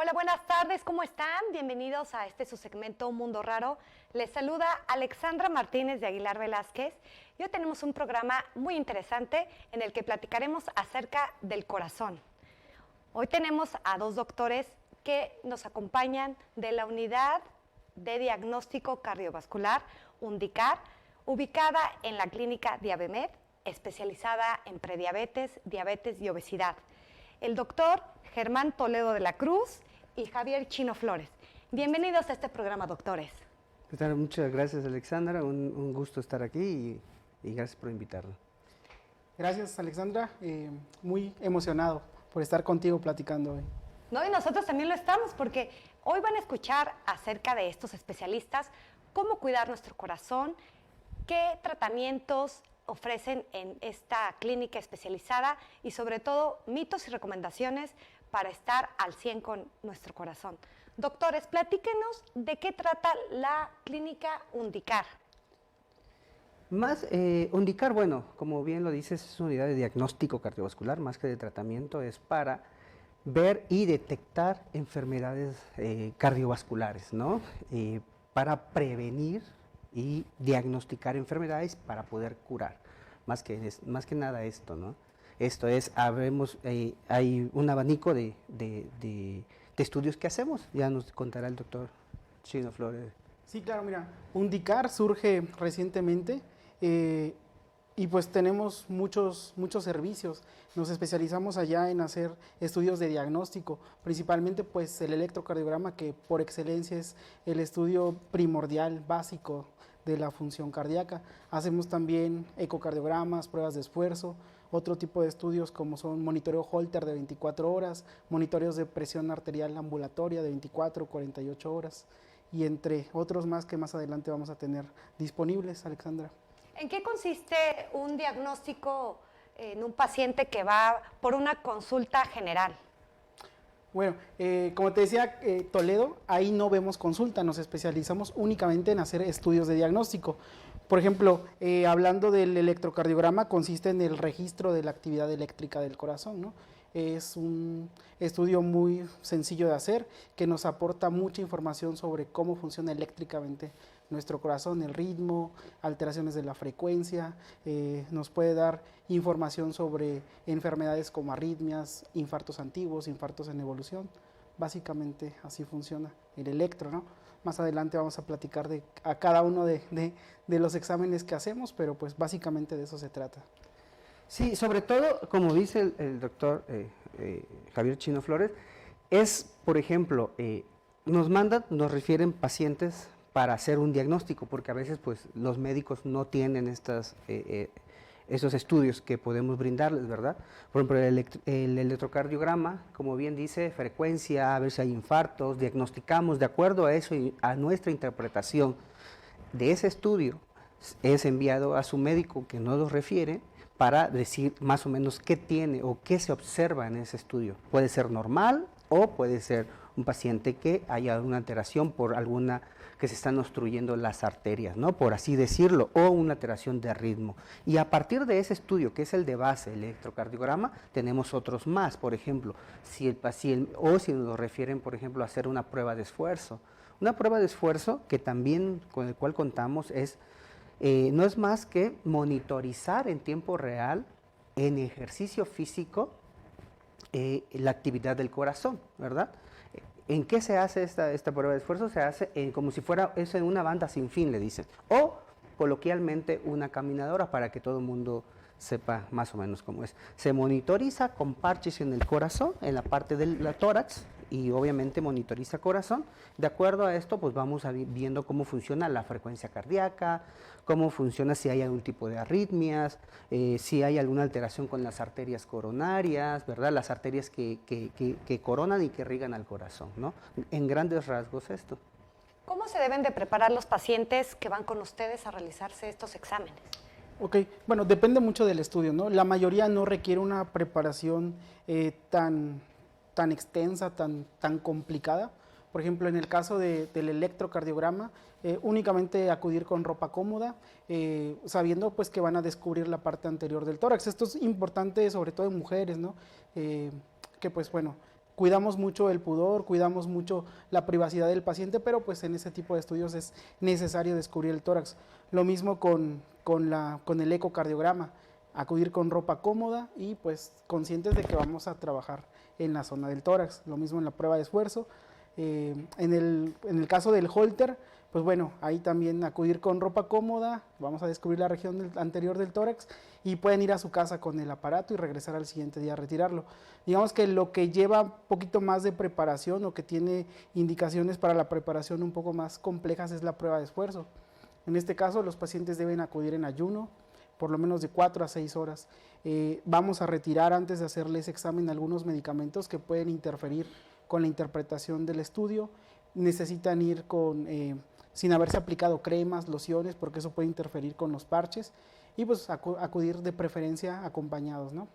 Hola, buenas tardes, ¿cómo están? Bienvenidos a su segmento Un Mundo Raro. Les saluda Alexandra Martínez de Aguilar Velázquez. Y hoy tenemos un programa muy interesante en el que platicaremos acerca del corazón. Hoy tenemos a dos doctores que nos acompañan de la Unidad de Diagnóstico Cardiovascular, UNDICAR, ubicada en la clínica Diabemed, especializada en prediabetes, diabetes y obesidad. El doctor Germán Toledo de la Cruz y Javier Chino Flores. Bienvenidos a este programa, doctores. Muchas gracias, Alexandra. Un gusto estar aquí y gracias por invitarlo. Gracias, Alexandra. Muy emocionado por estar contigo platicando hoy. No, y nosotros también lo estamos, porque hoy van a escuchar acerca de estos especialistas, cómo cuidar nuestro corazón, qué tratamientos ofrecen en esta clínica especializada y sobre todo mitos y recomendaciones para estar al 100 con nuestro corazón. Doctores, platíquenos de qué trata la clínica UNDICAR. UNDICAR, bueno, como bien lo dices, es una unidad de diagnóstico cardiovascular, más que de tratamiento, es para ver y detectar enfermedades cardiovasculares, ¿no? Para prevenir y diagnosticar enfermedades para poder curar, más que nada esto, ¿no? Esto es, hay un abanico de estudios que hacemos, ya nos contará el doctor Chino Flores. Sí, claro, mira, UNDICAR surge recientemente y pues tenemos muchos servicios. Nos especializamos allá en hacer estudios de diagnóstico, principalmente pues el electrocardiograma, que por excelencia es el estudio primordial, básico de la función cardíaca. Hacemos también ecocardiogramas, pruebas de esfuerzo, otro tipo de estudios como son monitoreo Holter de 24 horas, monitoreos de presión arterial ambulatoria de 24 o 48 horas y entre otros más que más adelante vamos a tener disponibles, Alexandra. ¿En qué consiste un diagnóstico en un paciente que va por una consulta general? Bueno, como te decía Toledo, ahí no vemos consulta, nos especializamos únicamente en hacer estudios de diagnóstico. Por ejemplo, hablando del electrocardiograma, consiste en el registro de la actividad eléctrica del corazón, ¿no? Es un estudio muy sencillo de hacer, que nos aporta mucha información sobre cómo funciona eléctricamente nuestro corazón, el ritmo, alteraciones de la frecuencia, nos puede dar información sobre enfermedades como arritmias, infartos antiguos, infartos en evolución. Básicamente así funciona el electro, ¿no? Más adelante vamos a platicar a cada uno de los exámenes que hacemos, pero pues básicamente de eso se trata. Sí, sobre todo, como dice el doctor Javier Chino Flores, es, por ejemplo, nos refieren pacientes para hacer un diagnóstico, porque a veces pues los médicos no tienen esos estudios que podemos brindarles, ¿verdad? Por ejemplo, el electrocardiograma, como bien dice, frecuencia, a ver si hay infartos, diagnosticamos de acuerdo a eso y a nuestra interpretación de ese estudio, es enviado a su médico que nos lo refiere para decir más o menos qué tiene o qué se observa en ese estudio. Puede ser normal o puede ser un paciente que haya alguna alteración por que se están obstruyendo las arterias, ¿no? Por así decirlo, o una alteración de ritmo. Y a partir de ese estudio, que es el de base, el electrocardiograma, tenemos otros más, por ejemplo, si el paciente, o si nos refieren, por ejemplo, a hacer una prueba de esfuerzo. Una prueba de esfuerzo que también con el cual contamos no es más que monitorizar en tiempo real, en ejercicio físico, la actividad del corazón, ¿verdad? ¿En qué se hace esta prueba de esfuerzo? Se hace como si fuera en una banda sin fin, le dicen, o coloquialmente una caminadora para que todo el mundo sepa más o menos cómo es. Se monitoriza con parches en el corazón, en la parte del tórax, y obviamente monitoriza corazón. De acuerdo a esto, pues vamos viendo cómo funciona la frecuencia cardíaca, cómo funciona si hay algún tipo de arritmias, si hay alguna alteración con las arterias coronarias, ¿verdad? Las arterias que coronan y que irrigan al corazón, ¿no? En grandes rasgos esto. ¿Cómo se deben de preparar los pacientes que van con ustedes a realizarse estos exámenes? Ok, bueno, depende mucho del estudio, ¿no? La mayoría no requiere una preparación tan extensa, tan complicada. Por ejemplo, en el caso del electrocardiograma, únicamente acudir con ropa cómoda, sabiendo pues que van a descubrir la parte anterior del tórax. Esto es importante sobre todo en mujeres, ¿no? Que pues bueno, cuidamos mucho el pudor, cuidamos mucho la privacidad del paciente, pero pues en ese tipo de estudios es necesario descubrir el tórax. Lo mismo con el ecocardiograma, acudir con ropa cómoda y pues conscientes de que vamos a trabajar en la zona del tórax. Lo mismo en la prueba de esfuerzo. En el caso del Holter, pues bueno, ahí también acudir con ropa cómoda, vamos a descubrir la región anterior del tórax y pueden ir a su casa con el aparato y regresar al siguiente día a retirarlo. Digamos que lo que lleva un poquito más de preparación o que tiene indicaciones para la preparación un poco más complejas es la prueba de esfuerzo. En este caso, los pacientes deben acudir en ayuno, por lo menos de 4 a 6 horas. Vamos a retirar antes de hacerles examen algunos medicamentos que pueden interferir con la interpretación del estudio. Necesitan ir sin haberse aplicado cremas, lociones, porque eso puede interferir con los parches, y pues acudir de preferencia acompañados, ¿no?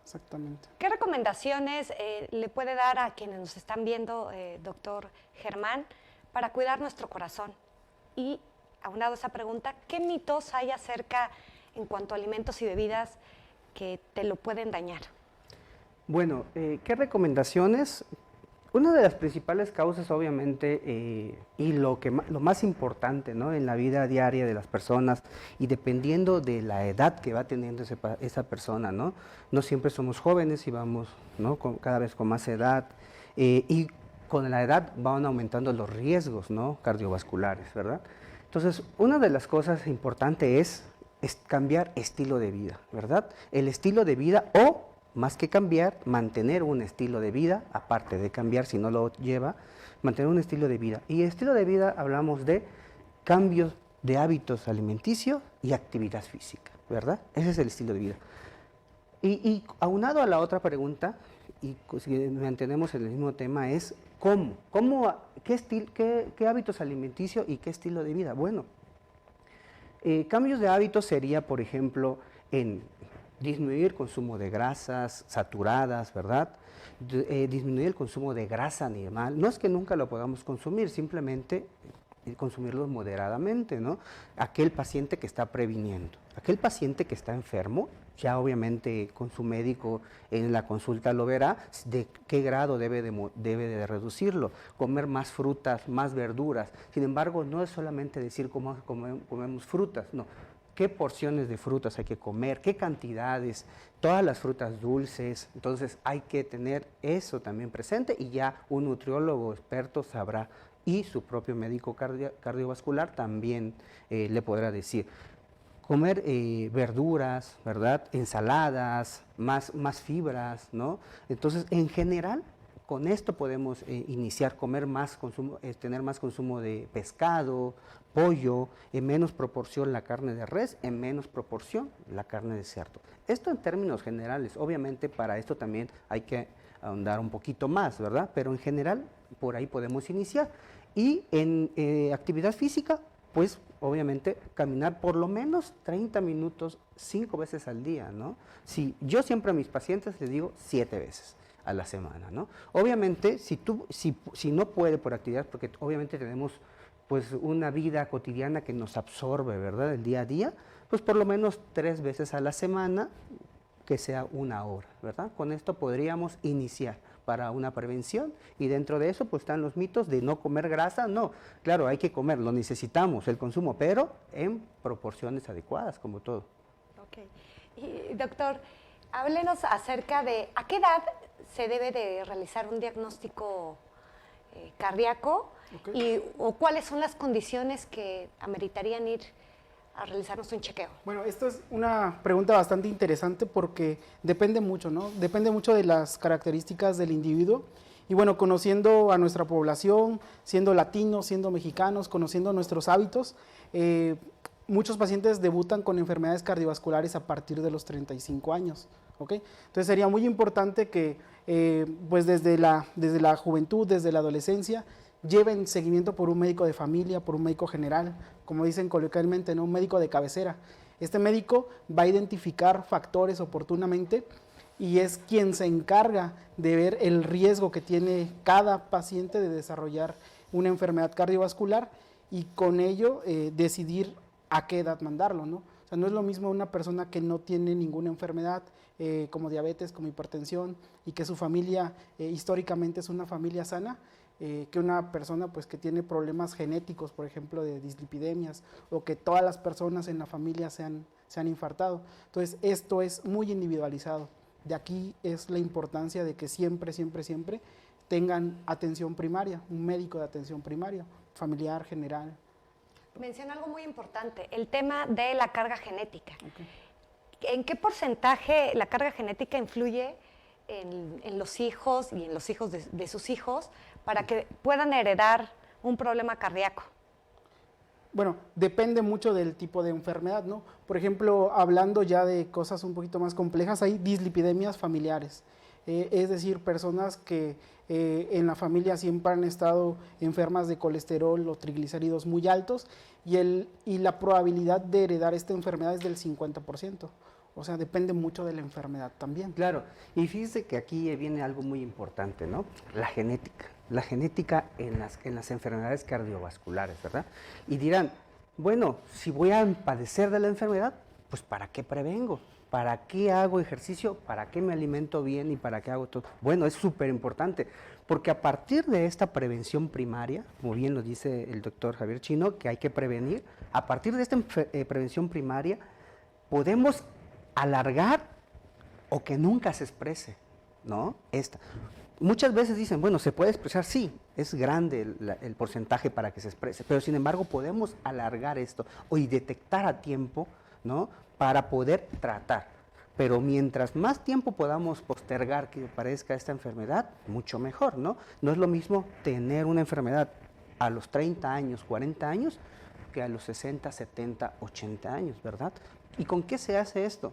Exactamente. ¿Qué recomendaciones le puede dar a quienes nos están viendo, doctor Germán, para cuidar nuestro corazón? Y aunado a esa pregunta, ¿qué mitos hay acerca en cuanto a alimentos y bebidas que te lo pueden dañar? Bueno, ¿qué recomendaciones? Una de las principales causas, obviamente, y lo más importante, ¿no?, en la vida diaria de las personas, y dependiendo de la edad que va teniendo esa persona, ¿no? No siempre somos jóvenes y vamos, ¿no?, cada vez con más edad, y con la edad van aumentando los riesgos, ¿no?, cardiovasculares, ¿verdad? Entonces, una de las cosas importantes es cambiar estilo de vida, ¿verdad? El estilo de vida, o más que cambiar, mantener un estilo de vida, aparte de cambiar si no lo lleva, mantener un estilo de vida. Y estilo de vida hablamos de cambios de hábitos alimenticios y actividad física, ¿verdad? Ese es el estilo de vida. Y aunado a la otra pregunta, y si mantenemos el mismo tema, es qué hábitos alimenticios y qué estilo de vida. Bueno, cambios de hábitos sería, por ejemplo, en disminuir el consumo de grasas saturadas, ¿verdad? Disminuir el consumo de grasa animal. No es que nunca lo podamos consumir, simplemente consumirlo moderadamente, ¿no? Aquel paciente que está previniendo. Aquel paciente que está enfermo, ya obviamente con su médico en la consulta lo verá de qué grado debe de reducirlo. Comer más frutas, más verduras. Sin embargo, no es solamente decir cómo comemos frutas, no. ¿Qué porciones de frutas hay que comer? ¿Qué cantidades? Todas las frutas dulces. Entonces hay que tener eso también presente, y ya un nutriólogo experto sabrá, y su propio médico cardiovascular también le podrá decir. Comer verduras, ¿verdad? Ensaladas, más fibras, ¿no? Entonces, en general, con esto podemos iniciar, tener más consumo de pescado, pollo, en menos proporción la carne de res, en menos proporción la carne de cerdo. Esto en términos generales. Obviamente para esto también hay que ahondar un poquito más, ¿verdad? Pero en general por ahí podemos iniciar. Y en actividad física, pues obviamente caminar por lo menos 30 minutos 5 veces al día, ¿no? Yo siempre a mis pacientes les digo 7 veces a la semana, ¿no? Obviamente, si no puede por actividad, porque obviamente tenemos pues una vida cotidiana que nos absorbe, ¿verdad?, el día a día, pues por lo menos 3 veces a la semana, que sea 1 hora, ¿verdad? Con esto podríamos iniciar para una prevención, y dentro de eso pues están los mitos de no comer grasa. No, claro, hay que comer, lo necesitamos, el consumo, pero en proporciones adecuadas, como todo. Ok. Y doctor, háblenos acerca de a qué edad se debe de realizar un diagnóstico cardíaco, o cuáles son las condiciones que ameritarían ir a realizarnos un chequeo. Bueno, esto es una pregunta bastante interesante porque depende mucho, ¿no? Depende mucho de las características del individuo. Y bueno, conociendo a nuestra población, siendo latinos, siendo mexicanos, conociendo nuestros hábitos, muchos pacientes debutan con enfermedades cardiovasculares a partir de los 35 años. ¿Ok? Entonces sería muy importante que pues desde la juventud, desde la adolescencia, lleven seguimiento por un médico de familia, por un médico general, como dicen coloquialmente, ¿no?, un médico de cabecera. Este médico va a identificar factores oportunamente y es quien se encarga de ver el riesgo que tiene cada paciente de desarrollar una enfermedad cardiovascular, y con ello decidir a qué edad mandarlo, ¿no? O sea, no es lo mismo una persona que no tiene ninguna enfermedad, como diabetes, como hipertensión, y que su familia históricamente es una familia sana, que una persona pues que tiene problemas genéticos, por ejemplo, de dislipidemias, o que todas las personas en la familia se han infartado. Entonces, esto es muy individualizado. De aquí es la importancia de que siempre, siempre, siempre tengan atención primaria, un médico de atención primaria, familiar, general. Menciona algo muy importante, el tema de la carga genética. Okay. ¿En qué porcentaje la carga genética influye en los hijos y en los hijos de sus hijos para que puedan heredar un problema cardíaco? Bueno, depende mucho del tipo de enfermedad, ¿no? Por ejemplo, hablando ya de cosas un poquito más complejas, hay dislipidemias familiares, es decir, personas que en la familia siempre han estado enfermas de colesterol o triglicéridos muy altos y la probabilidad de heredar esta enfermedad es del 50%. O sea, depende mucho de la enfermedad también. Claro, y fíjese que aquí viene algo muy importante, ¿no? La genética. La genética en las enfermedades cardiovasculares, ¿verdad? Y dirán, bueno, si voy a padecer de la enfermedad, pues ¿para qué prevengo? ¿Para qué hago ejercicio? ¿Para qué me alimento bien? ¿Y para qué hago todo? Bueno, es súper importante, porque a partir de esta prevención primaria, como bien lo dice el doctor Javier Chino, que hay que prevenir, a partir de esta prevención primaria, podemos alargar o que nunca se exprese, ¿no? Muchas veces dicen, bueno, ¿se puede expresar? Sí, es grande el porcentaje para que se exprese, pero sin embargo podemos alargar esto y detectar a tiempo, ¿no? Para poder tratar. Pero mientras más tiempo podamos postergar que aparezca esta enfermedad, mucho mejor, ¿no? No es lo mismo tener una enfermedad a los 30 años, 40 años, que a los 60, 70, 80 años, ¿verdad? ¿Y con qué se hace esto?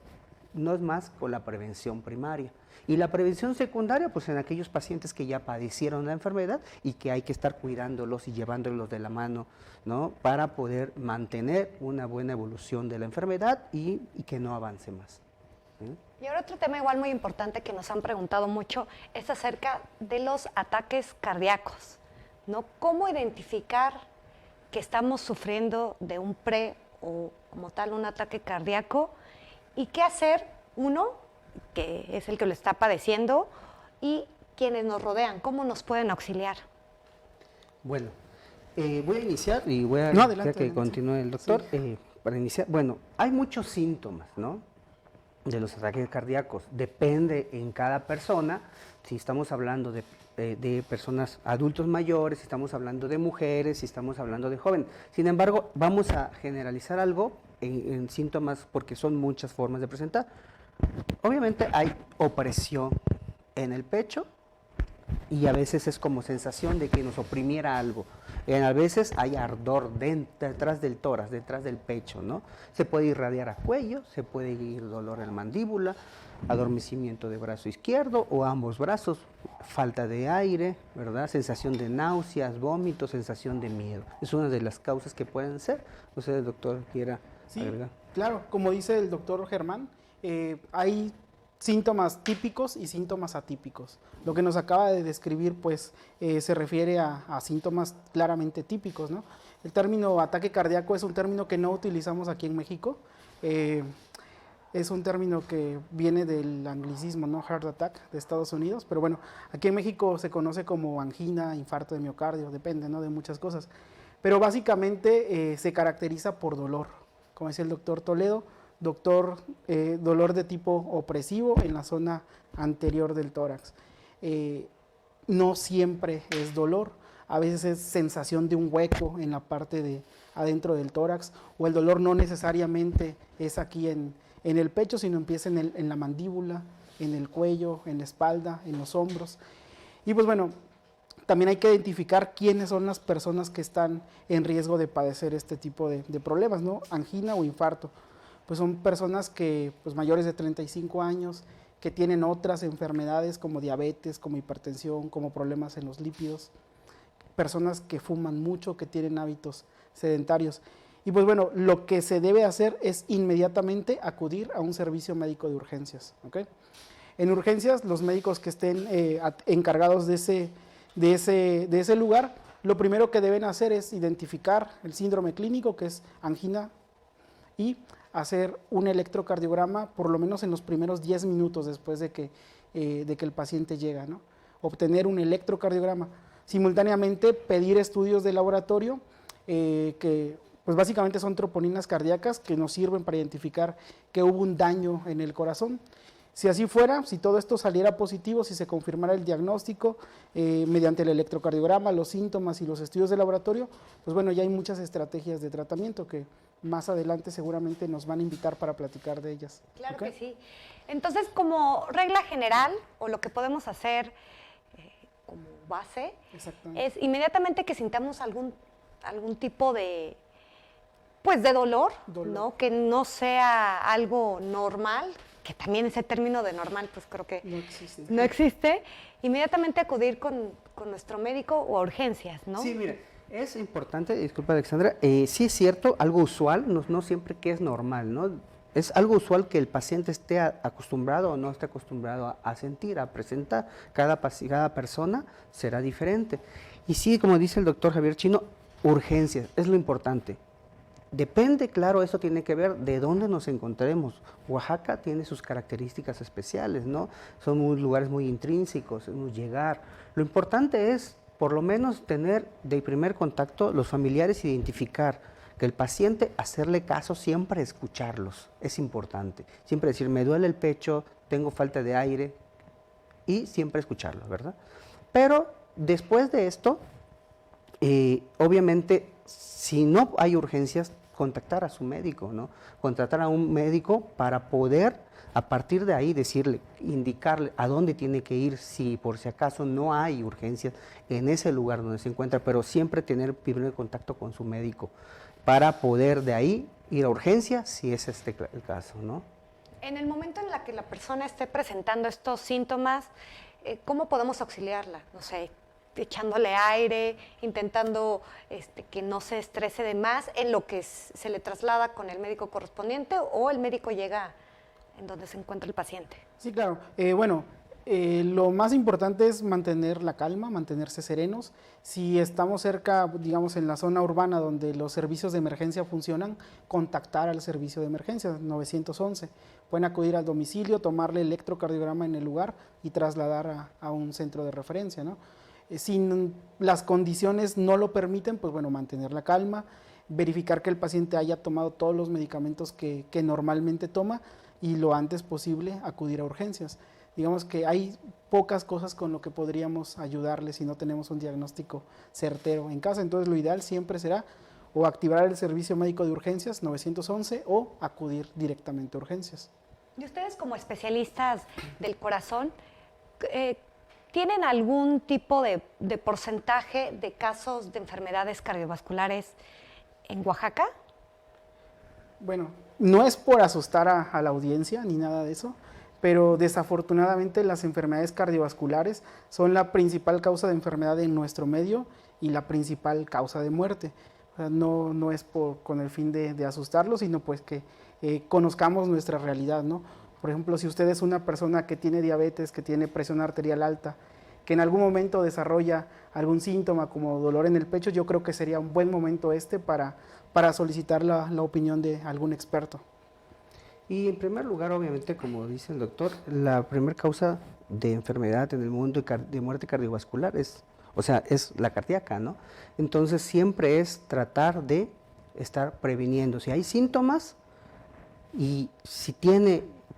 No es más con la prevención primaria. Y la prevención secundaria, pues en aquellos pacientes que ya padecieron la enfermedad y que hay que estar cuidándolos y llevándolos de la mano, ¿no? Para poder mantener una buena evolución de la enfermedad y que no avance más. Y ahora otro tema igual muy importante que nos han preguntado mucho es acerca de los ataques cardíacos, ¿no? ¿Cómo identificar que estamos sufriendo de un o como tal un ataque cardíaco? ¿Y qué hacer uno, que es el que lo está padeciendo, y quienes nos rodean? ¿Cómo nos pueden auxiliar? Bueno, voy a iniciar y voy a adelante, que continúe el doctor. Sí. Para iniciar, bueno, hay muchos síntomas, ¿no? De los ataques cardíacos. Depende en cada persona, si estamos hablando de personas adultos mayores, si estamos hablando de mujeres, si estamos hablando de jóvenes. Sin embargo, vamos a generalizar algo en síntomas porque son muchas formas de presentar. Obviamente hay opresión en el pecho y a veces es como sensación de que nos oprimiera algo. A veces hay ardor detrás del tórax, detrás del pecho, ¿no? Se puede irradiar a cuello, se puede ir dolor en mandíbula, adormecimiento de brazo izquierdo o ambos brazos, falta de aire, ¿verdad? Sensación de náuseas, vómitos, sensación de miedo. Es una de las causas que pueden ser. No sé, el doctor quiera agregar. Claro, como dice el doctor Germán, hay síntomas típicos y síntomas atípicos. Lo que nos acaba de describir, pues, se refiere a síntomas claramente típicos, ¿no? El término ataque cardíaco es un término que no utilizamos aquí en México. Es un término que viene del anglicismo, ¿no? Heart attack de Estados Unidos, pero bueno, aquí en México se conoce como angina, infarto de miocardio, depende, ¿no? De muchas cosas. Pero básicamente se caracteriza por dolor, como decía el doctor Toledo, dolor de tipo opresivo en la zona anterior del tórax. No siempre es dolor, a veces es sensación de un hueco en la parte de adentro del tórax, o el dolor no necesariamente es aquí en el pecho, sino empieza en la mandíbula, en el cuello, en la espalda, en los hombros. Y pues bueno, también hay que identificar quiénes son las personas que están en riesgo de padecer este tipo de problemas, ¿no? Angina o infarto. Pues son personas que, pues mayores de 35 años, que tienen otras enfermedades como diabetes, como hipertensión, como problemas en los lípidos, personas que fuman mucho, que tienen hábitos sedentarios. Y pues bueno, lo que se debe hacer es inmediatamente acudir a un servicio médico de urgencias, ¿okay? En urgencias, los médicos que estén encargados de ese lugar, lo primero que deben hacer es identificar el síndrome clínico, que es angina, y hacer un electrocardiograma por lo menos en los primeros 10 minutos después de que el paciente llega, ¿no? Obtener un electrocardiograma. Simultáneamente pedir estudios de laboratorio que pues básicamente son troponinas cardíacas que nos sirven para identificar que hubo un daño en el corazón. Si así fuera, si todo esto saliera positivo, si se confirmara el diagnóstico mediante el electrocardiograma, los síntomas y los estudios de laboratorio, pues bueno, ya hay muchas estrategias de tratamiento que más adelante seguramente nos van a invitar para platicar de ellas. Claro ¿Okay? que sí. Entonces, como regla general, o lo que podemos hacer como base, es inmediatamente que sintamos algún tipo de, pues, de dolor, ¿no? Que no sea algo normal, que también ese término de normal, pues creo que no existe, inmediatamente acudir con nuestro médico o a urgencias, ¿no? Sí, mire, es importante, disculpa Alexandra, sí es cierto, algo usual, no siempre que es normal, ¿no? Es algo usual que el paciente esté acostumbrado o no esté acostumbrado a sentir, a presentar. Cada persona será diferente. Y sí, como dice el doctor Javier Chino, urgencias, es lo importante. Depende, claro, eso tiene que ver de dónde nos encontremos. Oaxaca tiene sus características especiales, ¿no? Son lugares muy intrínsecos, llegar. Lo importante es, por lo menos, tener de primer contacto los familiares, identificar que el paciente, hacerle caso, siempre escucharlos, es importante. Siempre decir, me duele el pecho, tengo falta de aire, y siempre escucharlos, ¿verdad? Pero después de esto, obviamente, si no hay urgencias, contactar a su médico, ¿no? Contratar a un médico para poder, a partir de ahí, decirle, indicarle a dónde tiene que ir, si por si acaso no hay urgencias en ese lugar donde se encuentra, pero siempre tener primer contacto con su médico para poder de ahí ir a urgencias, si es el caso, ¿no? En el momento en el que la persona esté presentando estos síntomas, ¿cómo podemos auxiliarla? No sé, echándole aire, intentando que no se estrese de más en lo que se le traslada con el médico correspondiente, o el médico llega en donde se encuentra el paciente. Sí, claro. Lo más importante es mantener la calma, mantenerse serenos. Si estamos cerca, digamos, en la zona urbana donde los servicios de emergencia funcionan, contactar al servicio de emergencia 911. Pueden acudir al domicilio, tomarle electrocardiograma en el lugar y trasladar a un centro de referencia, ¿no? Si las condiciones no lo permiten, pues bueno, mantener la calma, verificar que el paciente haya tomado todos los medicamentos que normalmente toma y lo antes posible acudir a urgencias. Digamos que hay pocas cosas con lo que podríamos ayudarle si no tenemos un diagnóstico certero en casa. Entonces lo ideal siempre será o activar el servicio médico de urgencias 911 o acudir directamente a urgencias. Y ustedes, como especialistas del corazón, ¿tienen algún tipo de porcentaje de casos de enfermedades cardiovasculares en Oaxaca? Bueno, no es por asustar a la audiencia ni nada de eso, pero desafortunadamente las enfermedades cardiovasculares son la principal causa de enfermedad en nuestro medio y la principal causa de muerte. O sea, no es con el fin de asustarlos, sino pues que conozcamos nuestra realidad, ¿no? Por ejemplo, si usted es una persona que tiene diabetes, que tiene presión arterial alta, que en algún momento desarrolla algún síntoma como dolor en el pecho, yo creo que sería un buen momento para solicitar la opinión de algún experto. Y en primer lugar, obviamente, como dice el doctor, la primera causa de enfermedad en el mundo de muerte cardiovascular es la cardíaca, ¿no? Entonces siempre es tratar de estar previniendo. Si hay síntomas y si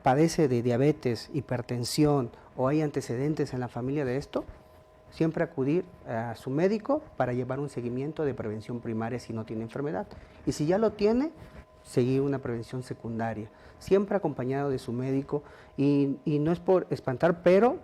padece de diabetes, hipertensión o hay antecedentes en la familia de esto, siempre acudir a su médico para llevar un seguimiento de prevención primaria si no tiene enfermedad. Y si ya lo tiene, seguir una prevención secundaria, siempre acompañado de su médico, y no es por espantar, pero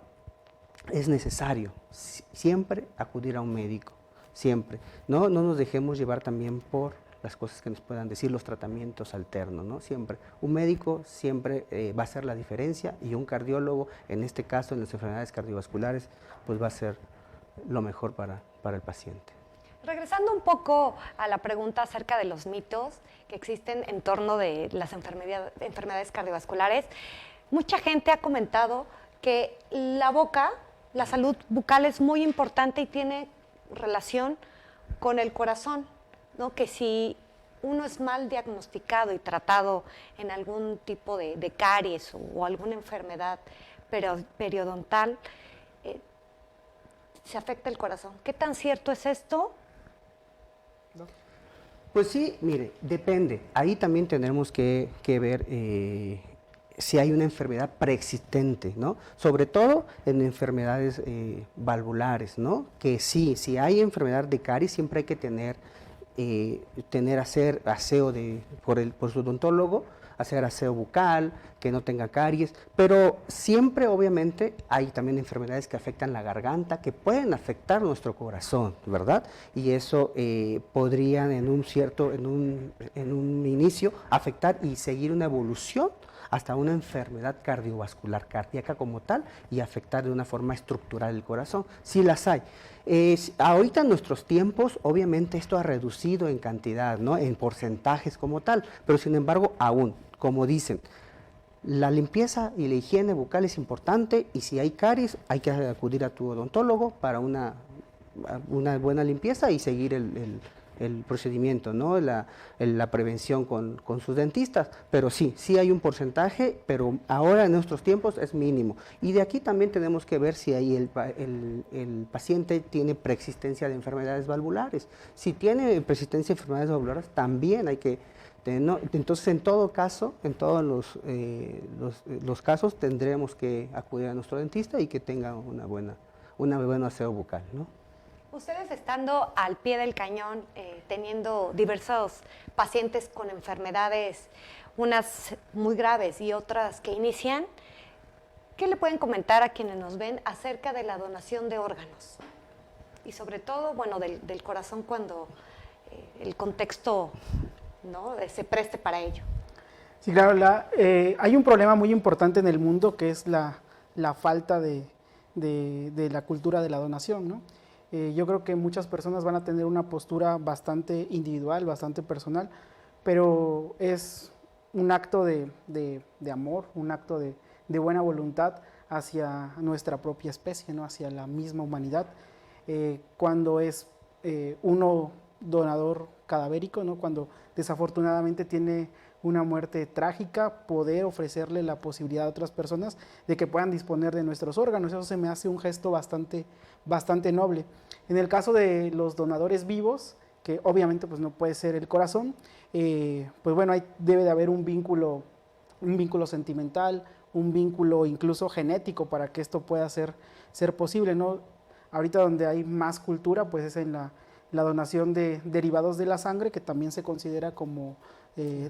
es necesario siempre acudir a un médico, siempre. No nos dejemos llevar también por las cosas que nos puedan decir, los tratamientos alternos, ¿no? Siempre. Un médico siempre va a hacer la diferencia, y un cardiólogo, en este caso en las enfermedades cardiovasculares, pues va a ser lo mejor para el paciente. Regresando un poco a la pregunta acerca de los mitos que existen en torno de las enfermedades cardiovasculares, mucha gente ha comentado que la salud bucal es muy importante y tiene relación con el corazón, ¿no? Que si uno es mal diagnosticado y tratado en algún tipo de caries o alguna enfermedad periodontal, se afecta el corazón. ¿Qué tan cierto es esto? Pues sí, mire, depende. Ahí también tendremos que ver si hay una enfermedad preexistente, ¿no? Sobre todo en enfermedades valvulares, ¿no? Que sí, si hay enfermedad de caries, siempre hay que hacer aseo por su odontólogo, hacer aseo bucal, que no tenga caries, pero siempre obviamente hay también enfermedades que afectan la garganta, que pueden afectar nuestro corazón, ¿verdad? Y eso podrían en un inicio afectar y seguir una evolución hasta una enfermedad cardiovascular cardíaca como tal y afectar de una forma estructural el corazón. Sí las hay. Ahorita en nuestros tiempos, obviamente esto ha reducido en cantidad, ¿no? En porcentajes como tal, pero sin embargo aún, como dicen, la limpieza y la higiene bucal es importante y si hay caries hay que acudir a tu odontólogo para una buena limpieza y seguir el procedimiento, ¿no? La prevención con sus dentistas, pero sí hay un porcentaje, pero ahora en nuestros tiempos es mínimo. Y de aquí también tenemos que ver si ahí el paciente tiene preexistencia de enfermedades valvulares. Si tiene preexistencia de enfermedades valvulares, también hay que... Entonces, en todo caso, en todos los casos, tendremos que acudir a nuestro dentista y que tenga una buena aseo bucal, ¿no? Ustedes estando al pie del cañón, teniendo diversos pacientes con enfermedades, unas muy graves y otras que inician, ¿qué le pueden comentar a quienes nos ven acerca de la donación de órganos? Y sobre todo, bueno, del corazón cuando el contexto, ¿no?, se preste para ello. Sí, claro, hay un problema muy importante en el mundo que es la falta de la cultura de la donación, ¿no? Yo creo que muchas personas van a tener una postura bastante individual, bastante personal, pero es un acto de amor, un acto de buena voluntad hacia nuestra propia especie, ¿no? Hacia la misma humanidad. Cuando es uno donador cadavérico, ¿no? Cuando desafortunadamente tiene una muerte trágica, poder ofrecerle la posibilidad a otras personas de que puedan disponer de nuestros órganos. Eso se me hace un gesto bastante noble. En el caso de los donadores vivos, que obviamente pues no puede ser el corazón, pues bueno, ahí debe de haber un vínculo sentimental, un vínculo incluso genético para que esto pueda ser posible, ¿no? Ahorita donde hay más cultura pues es en la donación de derivados de la sangre, que también se considera como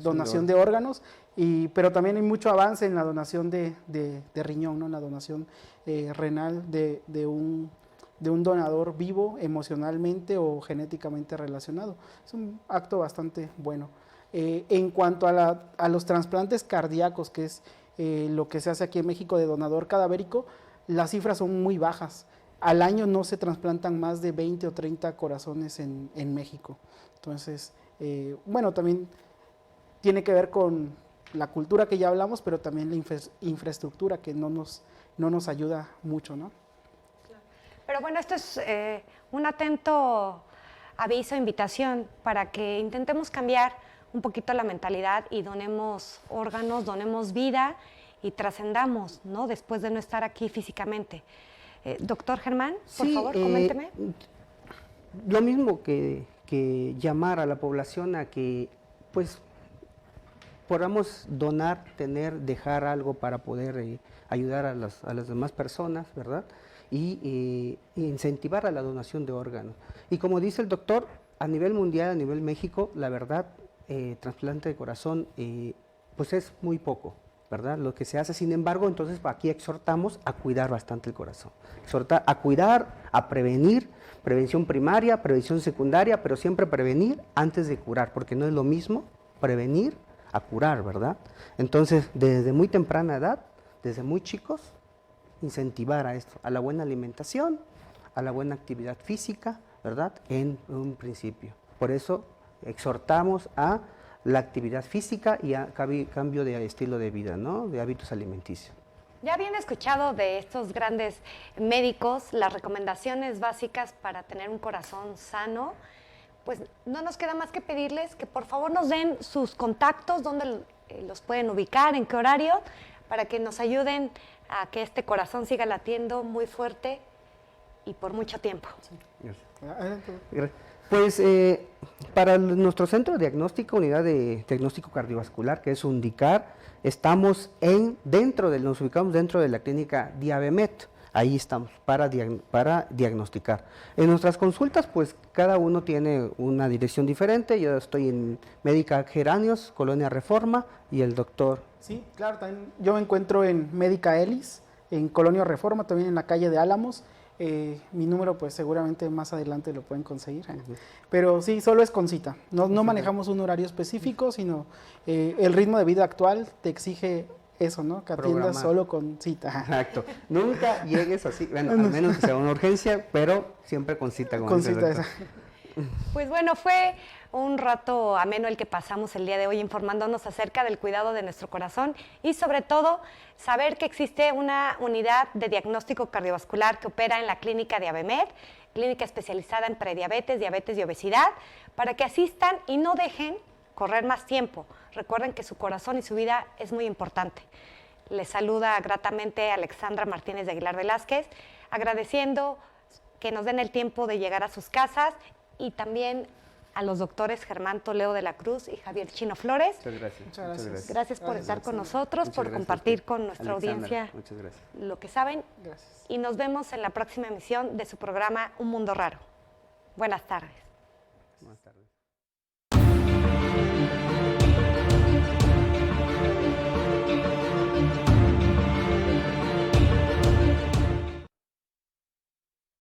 donación de órganos, pero también hay mucho avance en la donación de riñón, ¿no? La donación renal de un donador vivo emocionalmente o genéticamente relacionado. Es un acto bastante bueno. En cuanto a los trasplantes cardíacos, que es lo que se hace aquí en México de donador cadavérico, las cifras son muy bajas. Al año no se trasplantan más de 20 o 30 corazones en México. Entonces, bueno, también tiene que ver con la cultura que ya hablamos, pero también la infraestructura que no nos ayuda mucho, ¿no? Pero bueno, esto es un atento aviso, invitación para que intentemos cambiar un poquito la mentalidad y donemos órganos, donemos vida y trascendamos, ¿no? Después de no estar aquí físicamente. Doctor Germán, por favor, coménteme. Lo mismo que llamar a la población a que, pues, podamos donar, dejar algo para poder ayudar a las demás personas, ¿verdad? Y incentivar a la donación de órganos. Y como dice el doctor, a nivel mundial, a nivel México, la verdad, trasplante de corazón, pues es muy poco, ¿verdad? Lo que se hace, sin embargo, entonces aquí exhortamos a cuidar bastante el corazón. A cuidar, a prevenir, prevención primaria, prevención secundaria, pero siempre prevenir antes de curar, porque no es lo mismo prevenir a curar, ¿verdad? Entonces, desde muy temprana edad, desde muy chicos, incentivar a esto, a la buena alimentación, a la buena actividad física, ¿verdad? En un principio. Por eso exhortamos a la actividad física y a cambio de estilo de vida, ¿no? De hábitos alimenticios. Ya habían escuchado de estos grandes médicos las recomendaciones básicas para tener un corazón sano. pues no nos queda más que pedirles que por favor nos den sus contactos, dónde los pueden ubicar, en qué horario, para que nos ayuden a que este corazón siga latiendo muy fuerte y por mucho tiempo. Gracias. Pues para nuestro centro de diagnóstico, unidad de diagnóstico cardiovascular, que es UNDICAR, nos ubicamos dentro de la clínica Diabemet. Ahí estamos para diagnosticar. En nuestras consultas, pues cada uno tiene una dirección diferente. Yo estoy en Médica Geranios, Colonia Reforma, y el doctor. Sí, claro, también yo me encuentro en Médica Elis, en Colonia Reforma, también en la calle de Álamos. Mi número, pues seguramente más adelante lo pueden conseguir. Pero sí, solo es con cita. No manejamos un horario específico, sino el ritmo de vida actual te exige eso, ¿no? Que atiendas solo con cita. Exacto. Nunca llegues así, bueno, al menos que sea una urgencia, pero siempre con cita. Con cita esa. Pues bueno, fue un rato ameno el que pasamos el día de hoy informándonos acerca del cuidado de nuestro corazón y sobre todo saber que existe una unidad de diagnóstico cardiovascular que opera en la clínica Diabemet, clínica especializada en prediabetes, diabetes y obesidad, para que asistan y no dejen correr más tiempo. Recuerden que su corazón y su vida es muy importante. Les saluda gratamente Alexandra Martínez de Aguilar Velázquez, agradeciendo que nos den el tiempo de llegar a sus casas y también a los doctores Germán Toledo de la Cruz y Javier Chino Flores. Muchas gracias. Muchas gracias. Gracias por estar con nosotros, por compartir con nuestra audiencia lo que saben. Gracias. Y nos vemos en la próxima emisión de su programa Un Mundo Raro. Buenas tardes.